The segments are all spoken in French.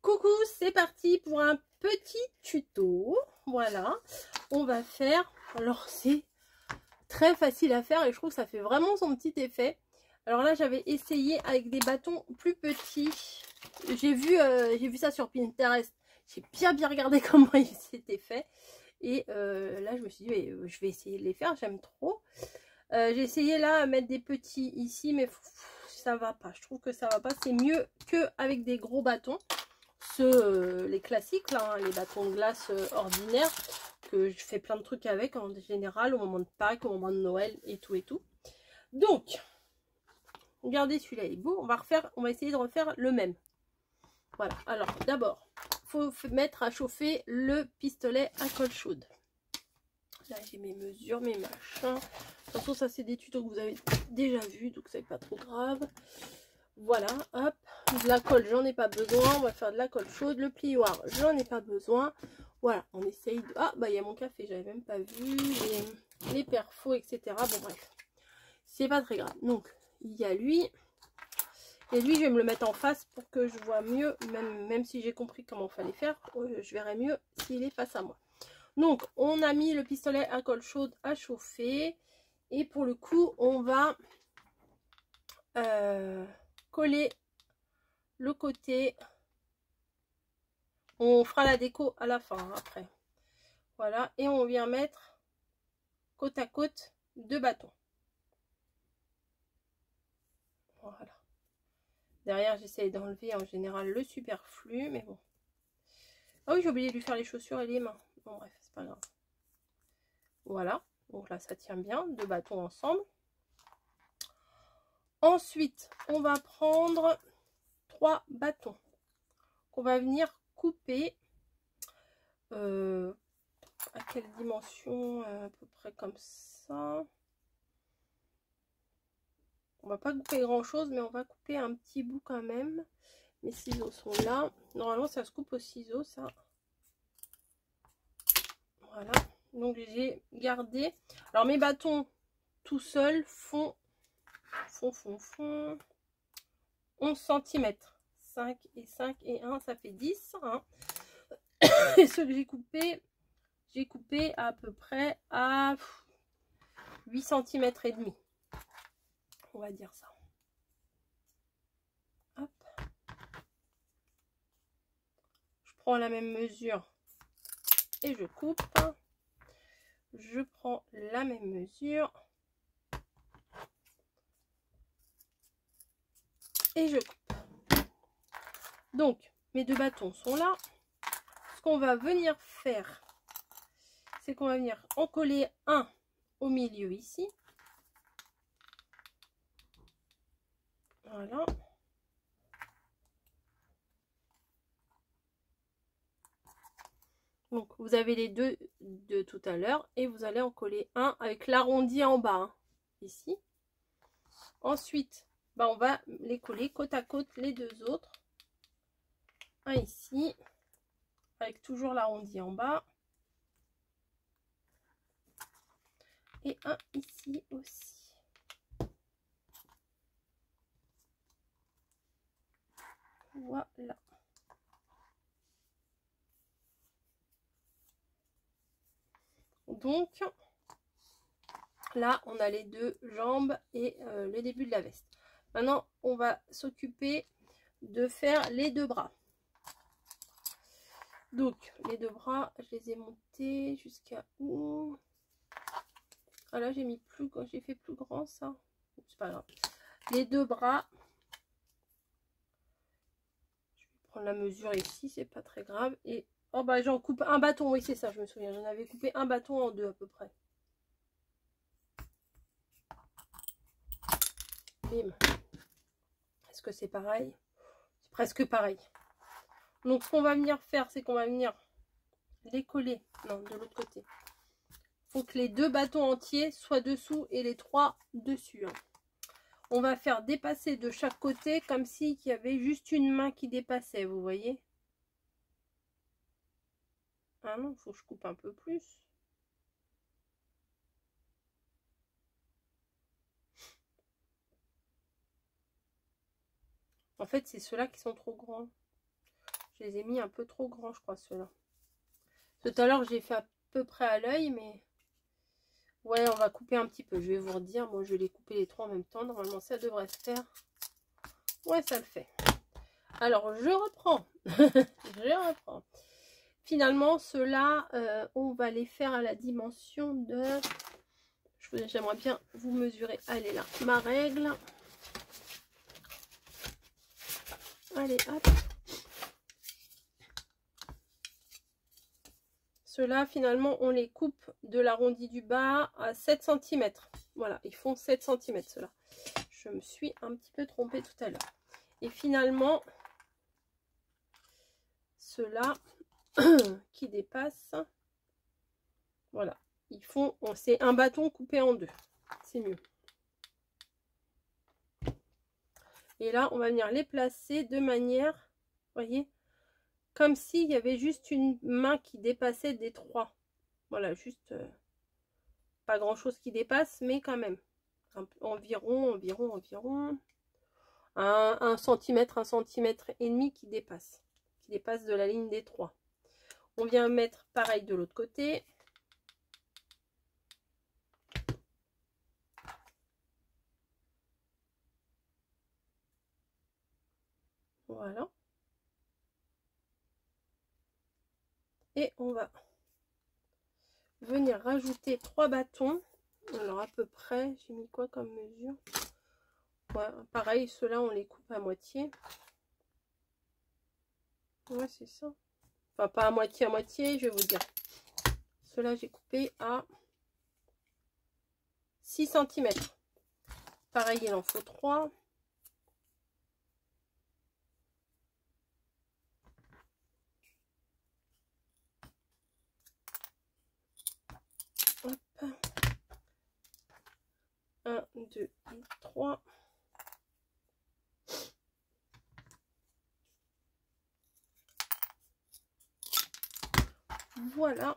Coucou, c'est parti pour un petit tuto. Voilà, on va faire, alors c'est très facile à faire et je trouve que ça fait vraiment son petit effet. Alors là j'avais essayé avec des bâtons plus petits. J'ai vu ça sur Pinterest. J'ai bien regardé comment il s'était fait. Et là je me suis dit je vais essayer de les faire, j'aime trop. J'ai essayé là à mettre des petits ici, mais ça va pas. Je trouve que ça va pas. C'est mieux qu'avec des gros bâtons. Les classiques là, hein, les bâtons de glace ordinaires, que je fais plein de trucs avec en général au moment de Pâques, au moment de Noël et tout. Donc, regardez, celui-là il est beau. On va essayer de refaire le même. Voilà. Alors, d'abord, faut mettre à chauffer le pistolet à colle chaude. Là, j'ai mes mesures, mes machins. De toute façon, ça, c'est des tutos que vous avez déjà vus, donc c'est pas trop grave. Voilà, hop. De la colle, j'en ai pas besoin. On va faire de la colle chaude. Le plioir, j'en ai pas besoin. Voilà, on essaye de... Ah, bah, il y a mon café, j'avais même pas vu. Les perfos, etc. Bon, bref. C'est pas très grave. Donc, il y a lui. Et lui, je vais me le mettre en face pour que je vois mieux. Même si j'ai compris comment il fallait faire, je verrai mieux s'il est face à moi. Donc, on a mis le pistolet à colle chaude à chauffer. Et pour le coup, on va coller le côté. On fera la déco à la fin, hein, après. Voilà. Et on vient mettre côte à côte deux bâtons. Voilà. Derrière, j'essaye d'enlever en général le superflu, mais bon. Ah oui, j'ai oublié de lui faire les chaussures et les mains. Bon, bref, c'est pas grave. Voilà. Donc là, ça tient bien. Deux bâtons ensemble. Ensuite, on va prendre 3 bâtons qu'on va venir couper à quelle dimension, à peu près comme ça. On va pas couper grand chose, mais on va couper un petit bout quand même. Mes ciseaux sont là. Normalement, ça se coupe au ciseau, ça. Voilà. Donc, j'ai gardé. Alors, mes bâtons tout seuls font 11 cm. 5 et 5 et 1, ça fait 10. Hein. Et ceux que j'ai coupé à peu près à 8 cm et demi. On va dire ça. Hop. Je prends la même mesure et je coupe. Je prends la même mesure et je coupe. Donc, mes deux bâtons sont là. Ce qu'on va venir faire, c'est qu'on va venir en coller un au milieu ici. Voilà. Donc, vous avez les deux de tout à l'heure et vous allez en coller un avec l'arrondi en bas, hein, ici. Ensuite, bah, on va les coller côte à côte les deux autres. Un ici, avec toujours l'arrondi en bas. Et un ici aussi. Voilà. Donc, là, on a les deux jambes et le début de la veste. Maintenant, on va s'occuper de faire les deux bras. Donc, les deux bras, je les ai montés jusqu'à où? Ah là, j'ai fait plus grand, ça. C'est pas grave. Les deux bras. Je vais prendre la mesure ici, c'est pas très grave. Et, oh bah, j'en coupe un bâton. Oui, c'est ça, je me souviens. J'en avais coupé un bâton en deux à peu près. Bim. Est-ce que c'est pareil? C'est presque pareil. Donc, ce qu'on va venir faire, c'est qu'on va venir les coller. Non, de l'autre côté. Il faut que les deux bâtons entiers soient dessous et les 3 dessus. Hein. On va faire dépasser de chaque côté comme s'il y avait juste une main qui dépassait, vous voyez? Ah non, il faut que je coupe un peu plus. En fait, c'est ceux-là qui sont trop grands. Je les ai mis un peu trop grands, je crois, ceux-là. Tout à l'heure, j'ai fait à peu près à l'œil, mais... Ouais, on va couper un petit peu. Je vais vous redire. Moi, je vais les couper les trois en même temps. Normalement, ça devrait se faire. Ouais, ça le fait. Alors, je reprends. Je reprends. Finalement, ceux-là, on va les faire à la dimension de... J'aimerais bien vous mesurer. Allez, là, ma règle. Allez, hop. Ceux-là, finalement, on les coupe de l'arrondi du bas à 7 cm. Voilà, ils font 7 cm, ceux-là. Je me suis un petit peu trompée tout à l'heure. Et finalement, ceux-là qui dépassent, voilà, ils font, c'est un bâton coupé en deux. C'est mieux. Et là, on va venir les placer de manière, vous voyez, comme s'il y avait juste une main qui dépassait des trois. Voilà, juste pas grand chose qui dépasse, mais quand même. Environ 1 centimètre, 1,5 cm qui dépasse de la ligne des trois. On vient mettre pareil de l'autre côté. Voilà. Et on va venir rajouter 3 bâtons. Alors à peu près, j'ai mis quoi comme mesure? Ouais, pareil, ceux-là on les coupe à moitié. Ouais, c'est ça. Enfin, pas à moitié, je vais vous dire. Ceux-là, j'ai coupé à 6 cm. Pareil, il en faut 3. Hop. 1, 2 et 3. Voilà.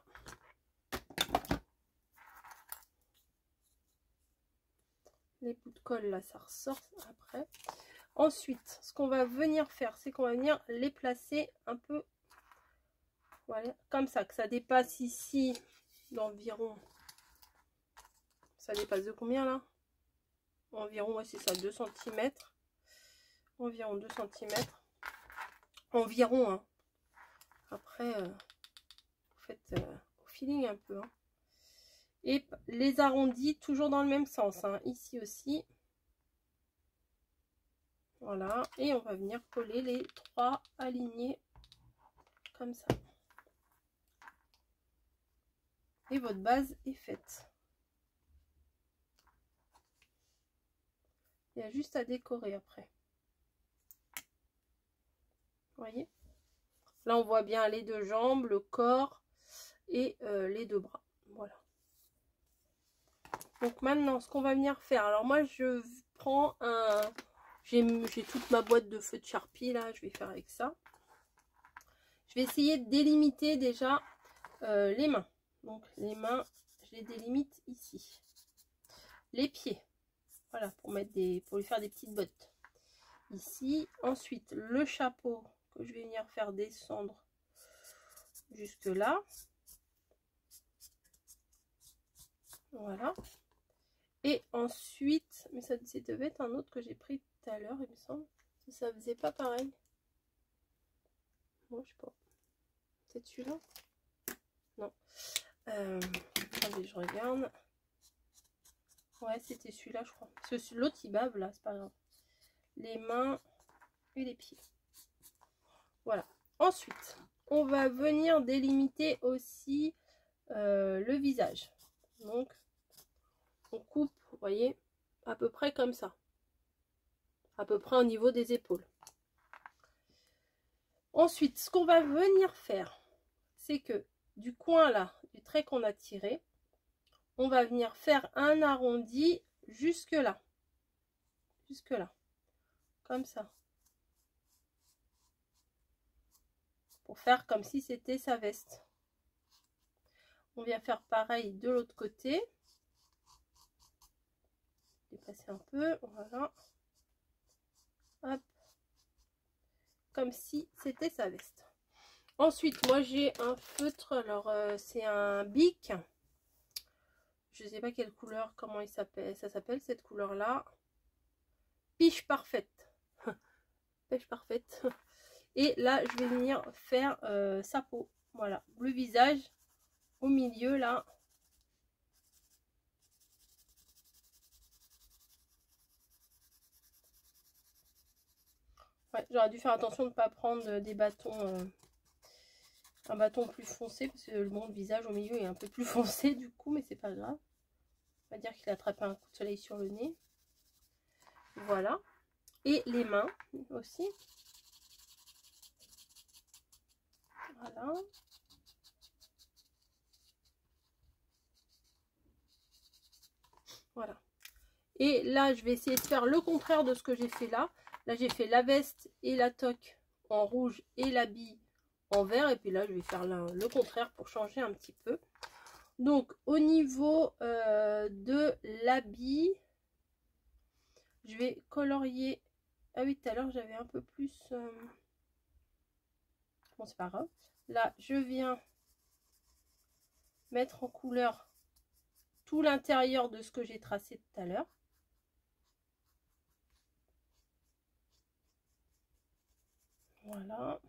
Les bouts de colle, là, ça ressort après. Ensuite, ce qu'on va venir faire, c'est qu'on va venir les placer un peu, voilà, comme ça, que ça dépasse ici d'environ, ça dépasse de combien là? Environ, ouais, c'est ça, 2 cm. Environ 2 cm. Environ, hein. Après, vous faites au feeling un peu. Hein. Et les arrondis, toujours dans le même sens, hein. Ici aussi. Voilà, et on va venir coller les 3 alignés comme ça. Et votre base est faite. Il y a juste à décorer après. Vous voyez? Là, on voit bien les 2 jambes, le corps et les 2 bras. Voilà. Donc maintenant, ce qu'on va venir faire. Alors moi, je prends un... J'ai toute ma boîte de feu de Sharpie là. Je vais faire avec ça. Je vais essayer de délimiter déjà les mains. Donc les mains, je les délimite ici. Les pieds. Voilà, pour mettre pour lui faire des petites bottes. Ici. Ensuite, le chapeau que je vais venir faire descendre jusque là. Voilà. Et ensuite, mais ça devait être un autre que j'ai pris tout à l'heure, il me semble. Ça faisait pas pareil. Bon, je sais pas. C'est celui-là? Non. Attendez, je regarde. Ouais, c'était celui-là, je crois. Parce que l'autre, il bave là, c'est pas grave. Les mains et les pieds. Voilà. Ensuite, on va venir délimiter aussi le visage. Donc, on coupe, vous voyez, à peu près comme ça. À peu près au niveau des épaules. Ensuite, ce qu'on va venir faire, c'est que du coin là, du trait qu'on a tiré, on va venir faire un arrondi jusque là. Jusque là. Comme ça. Pour faire comme si c'était sa veste. On vient faire pareil de l'autre côté. Dépasser un peu, voilà. Hop. Comme si c'était sa veste. Ensuite, moi j'ai un feutre, alors c'est un Bic. Je sais pas quelle couleur, comment il s'appelle. Ça s'appelle cette couleur-là. Pêche parfaite. Pêche parfaite. Et là, je vais venir faire sa peau. Voilà, bleu visage au milieu là. Ouais, j'aurais dû faire attention de ne pas prendre des bâtons, un bâton plus foncé, parce que bon, le visage au milieu est un peu plus foncé du coup, mais c'est pas grave. On va dire qu'il a attrapé un coup de soleil sur le nez. Voilà. Et les mains aussi. Voilà. Voilà. Et là, je vais essayer de faire le contraire de ce que j'ai fait là. Là, j'ai fait la veste et la toque en rouge et l'habit en vert. Et puis là, je vais faire le contraire pour changer un petit peu. Donc, au niveau de l'habit, je vais colorier. Ah oui, tout à l'heure, j'avais un peu plus... Bon, c'est pas grave. Là, je viens mettre en couleur tout l'intérieur de ce que j'ai tracé tout à l'heure. Voilà.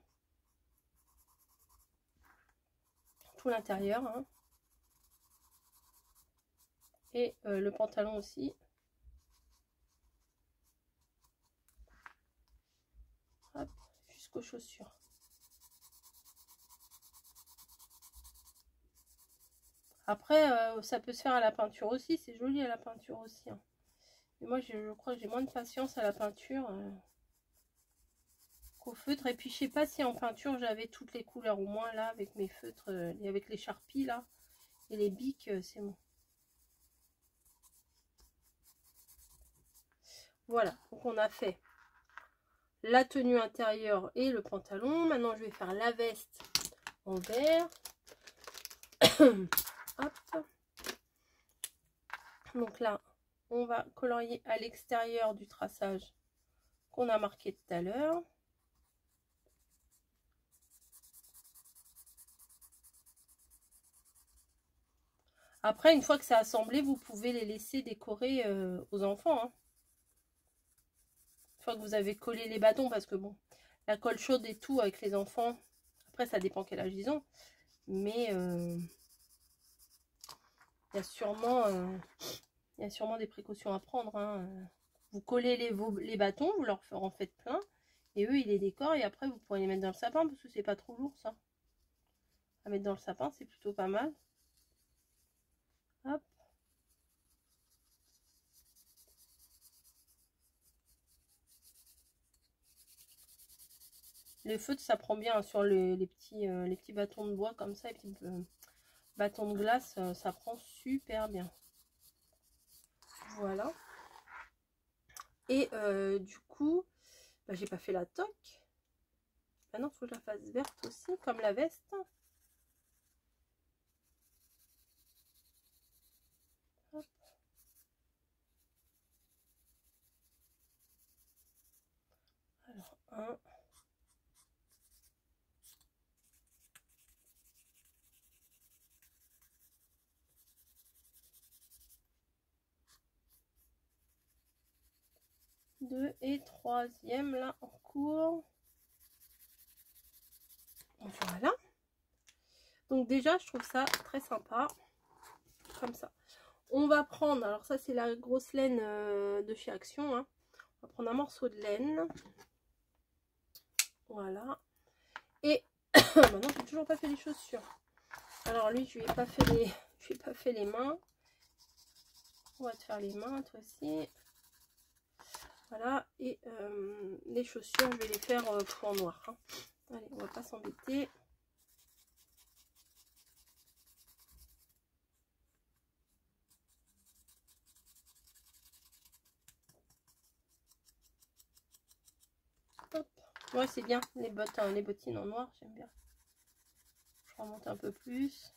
Tout l'intérieur. Hein. Et le pantalon aussi. Hop, jusqu'aux chaussures. Après, ça peut se faire à la peinture aussi. C'est joli à la peinture aussi. Hein. Mais moi, je crois que j'ai moins de patience à la peinture qu'au feutre. Et puis, je sais pas si en peinture, j'avais toutes les couleurs. Au moins, là, avec mes feutres, et avec les Sharpies, là. Et les bics, c'est bon. Voilà. Donc, on a fait la tenue intérieure et le pantalon. Maintenant, je vais faire la veste en vert. Hop. Donc là, on va colorier à l'extérieur du traçage qu'on a marqué tout à l'heure. Après, une fois que c'est assemblé, vous pouvez les laisser décorer aux enfants. Hein. Une fois que vous avez collé les bâtons, parce que bon, la colle chaude et tout avec les enfants, après ça dépend quel âge ils ont. Mais il y a sûrement des précautions à prendre. Hein. Vous collez les bâtons, vous leur en faites plein. Et eux, ils les décorent et après, vous pourrez les mettre dans le sapin parce que c'est pas trop lourd ça. À mettre dans le sapin, c'est plutôt pas mal. Hop. Les feutres, ça prend bien sur les petits bâtons de bois comme ça, les petits bâtons de glace, ça prend super bien. Voilà. Et du coup, bah, j'ai pas fait la toque. Maintenant, il faut que je la fasse verte aussi, comme la veste. Hop. Alors, 1. Deux et troisième là en cours. Voilà. Donc déjà, je trouve ça très sympa. Comme ça. On va prendre, alors ça c'est la grosse laine de chez Action. Hein. On va prendre un morceau de laine. Voilà. Et maintenant, j'ai toujours pas fait les chaussures. Alors lui, je lui ai pas fait les mains. On va te faire les mains, toi aussi. Voilà. Et les chaussures, je vais les faire en noir. Hein. Allez, on va pas s'embêter. Hop. Ouais, c'est bien. Les bottes, hein, les bottines en noir, j'aime bien. Je remonte un peu plus.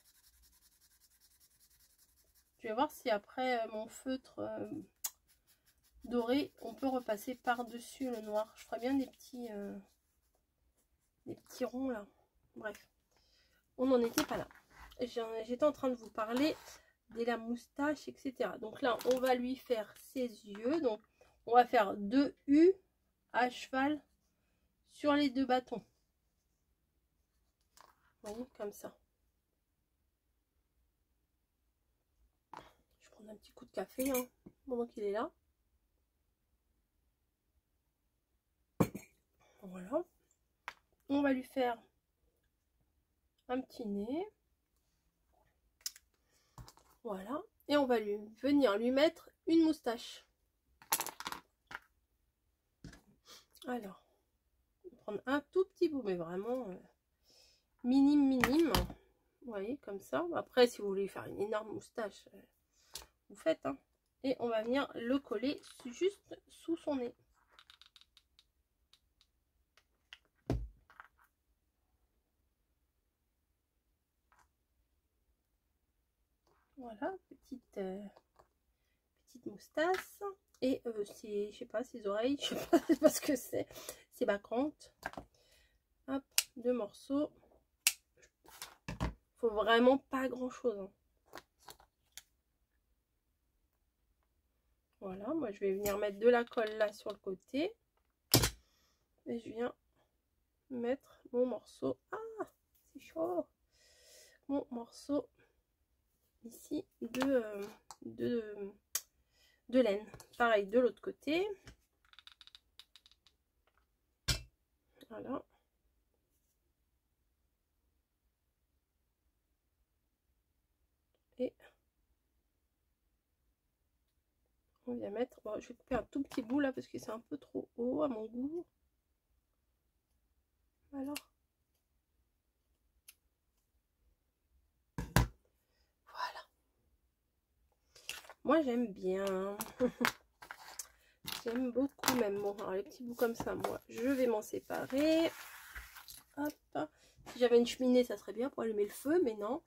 Je vais voir si après mon feutre doré, on peut repasser par-dessus le noir. Je ferais bien des petits ronds là. Bref, on n'en était pas là. J'étais en train de vous parler de la moustache, etc. Donc là, on va lui faire ses yeux. Donc, on va faire 2 U à cheval sur les 2 bâtons. Vous voyez, comme ça. Je prends un petit coup de café, hein, pendant qu'il est là. Voilà. On va lui faire un petit nez. Voilà. Et on va venir lui mettre une moustache. Alors, on va prendre un tout petit bout, mais vraiment minime, minime. Vous voyez, comme ça. Après, si vous voulez faire une énorme moustache, vous faites. Hein. Et on va venir le coller juste sous son nez. Voilà, petite moustache. Et c'est, je sais pas, ses oreilles, je sais pas ce que c'est. C'est bacrante. Hop, 2 morceaux. Faut vraiment pas grand chose. Hein. Voilà, moi je vais venir mettre de la colle là sur le côté. Et je viens mettre mon morceau. Ah, c'est chaud. Mon morceau ici de laine. Pareil de l'autre côté. Voilà. Et on vient mettre, bon, je vais couper un tout petit bout là parce que c'est un peu trop haut à mon goût. Alors, voilà. Moi j'aime bien. J'aime beaucoup même. Bon, alors les petits bouts comme ça, moi je vais m'en séparer. Hop. Si j'avais une cheminée, ça serait bien pour allumer le feu, mais non,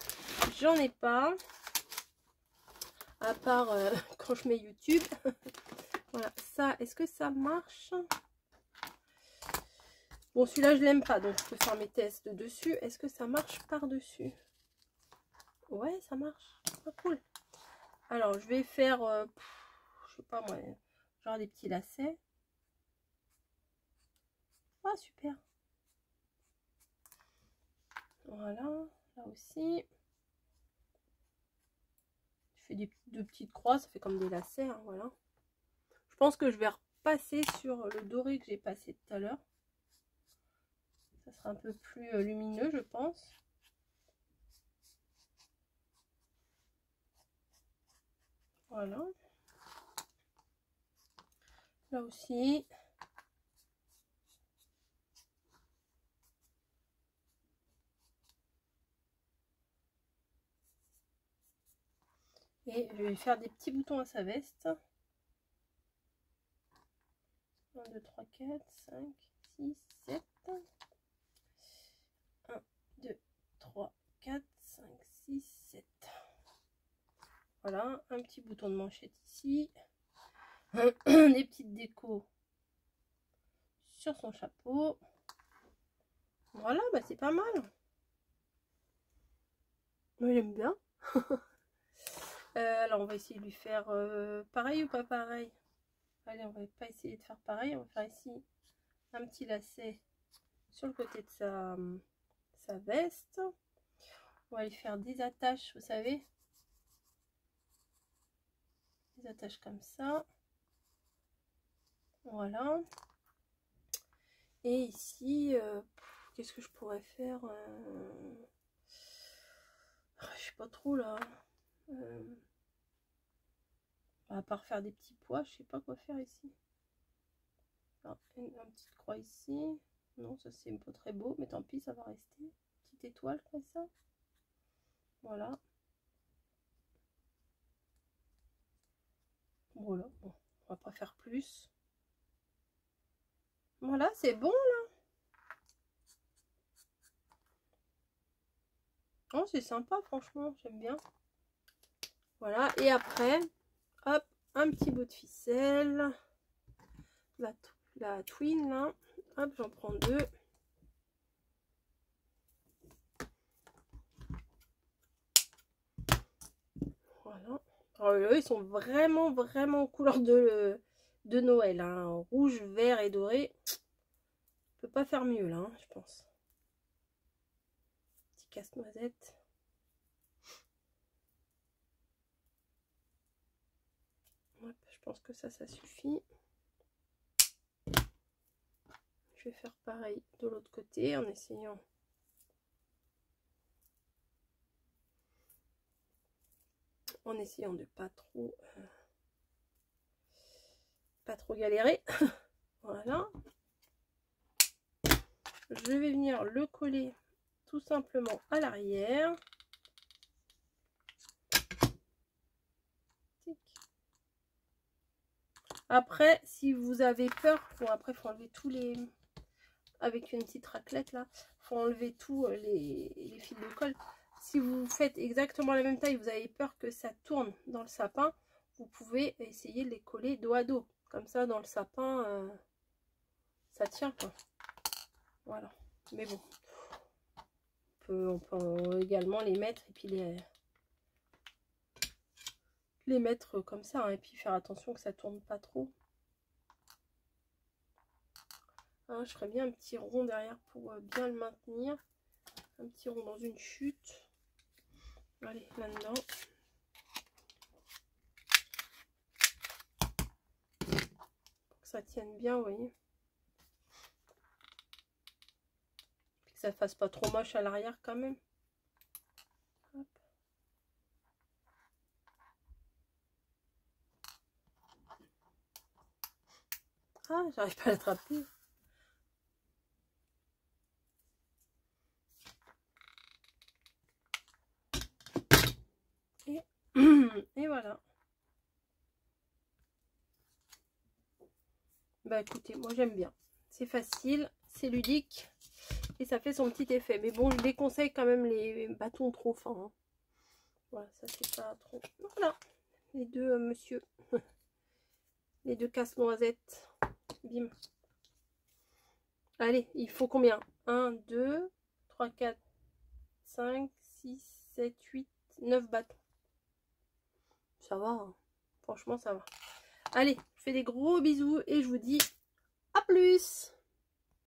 j'en ai pas. À part quand je mets YouTube. Voilà, ça, est-ce que ça marche? Bon, celui-là, je l'aime pas, donc je peux faire mes tests dessus. Est-ce que ça marche par-dessus? Ouais, ça marche. Ah, cool. Alors, je vais faire, je sais pas moi, genre des petits lacets. Ah, super. Voilà, là aussi. Je fais deux petites croix, ça fait comme des lacets, hein, voilà. Je pense que je vais repasser sur le doré que j'ai passé tout à l'heure. Ça sera un peu plus lumineux, je pense. Voilà. Là aussi. Et je vais faire des petits boutons à sa veste. 1, 2, 3, 4, 5, 6, 7. 1, 2, 3, 4, 5, 6, 7. Voilà, un petit bouton de manchette ici. Des petites décos sur son chapeau. Voilà, bah c'est pas mal. Moi j'aime bien. Alors on va essayer de lui faire pareil ou pas pareil. Allez, on va pas essayer de faire pareil. On va faire ici un petit lacet sur le côté de sa veste. On va lui faire des attaches, vous savez. Des attaches comme ça. Voilà. Et ici, qu'est-ce que je pourrais faire je sais pas trop là. À part faire des petits pois, je sais pas quoi faire ici. Ah, une petite croix ici. Non, ça c'est pas très beau, mais tant pis, ça va rester. Petite étoile comme ça. Voilà. Voilà, bon, on va pas faire plus. Voilà, c'est bon là. Oh, c'est sympa, franchement, j'aime bien. Voilà, et après, hop, un petit bout de ficelle. La twin là. Hop, j'en prends 2. Alors, eux, ils sont vraiment, vraiment couleur de Noël. Hein. Rouge, vert et doré. On peut pas faire mieux là, hein, je pense. Petit casse-noisette. Je pense que ça suffit. Je vais faire pareil de l'autre côté en essayant de pas trop galérer. Voilà. Je vais venir le coller tout simplement à l'arrière. Après, si vous avez peur, bon après il faut enlever tous les, avec une petite raclette là, il faut enlever tous les fils de colle. Si vous faites exactement la même taille, vous avez peur que ça tourne dans le sapin, vous pouvez essayer de les coller dos à dos. Comme ça, dans le sapin, ça tient quoi. Voilà. Mais bon, on peut également les mettre et puis les mettre comme ça. Hein, et puis faire attention que ça tourne pas trop. Hein, je ferais bien un petit rond derrière pour bien le maintenir. Un petit rond dans une chute. Allez, là-dedans. Pour que ça tienne bien, vous voyez. Puis que ça fasse pas trop moche à l'arrière quand même. Hop. Ah, j'arrive pas à l'attraper. Et voilà. Bah écoutez, moi j'aime bien. C'est facile, c'est ludique et ça fait son petit effet. Mais bon, je déconseille quand même les bâtons trop fins. Hein. Voilà, ça c'est pas trop. Voilà, les deux monsieur. Les deux casse-noisettes. Bim. Allez, il faut combien? 1, 2, 3, 4, 5, 6, 7, 8, 9 bâtons. Ça va, hein. Franchement ça va. Allez, je fais des gros bisous et je vous dis à plus.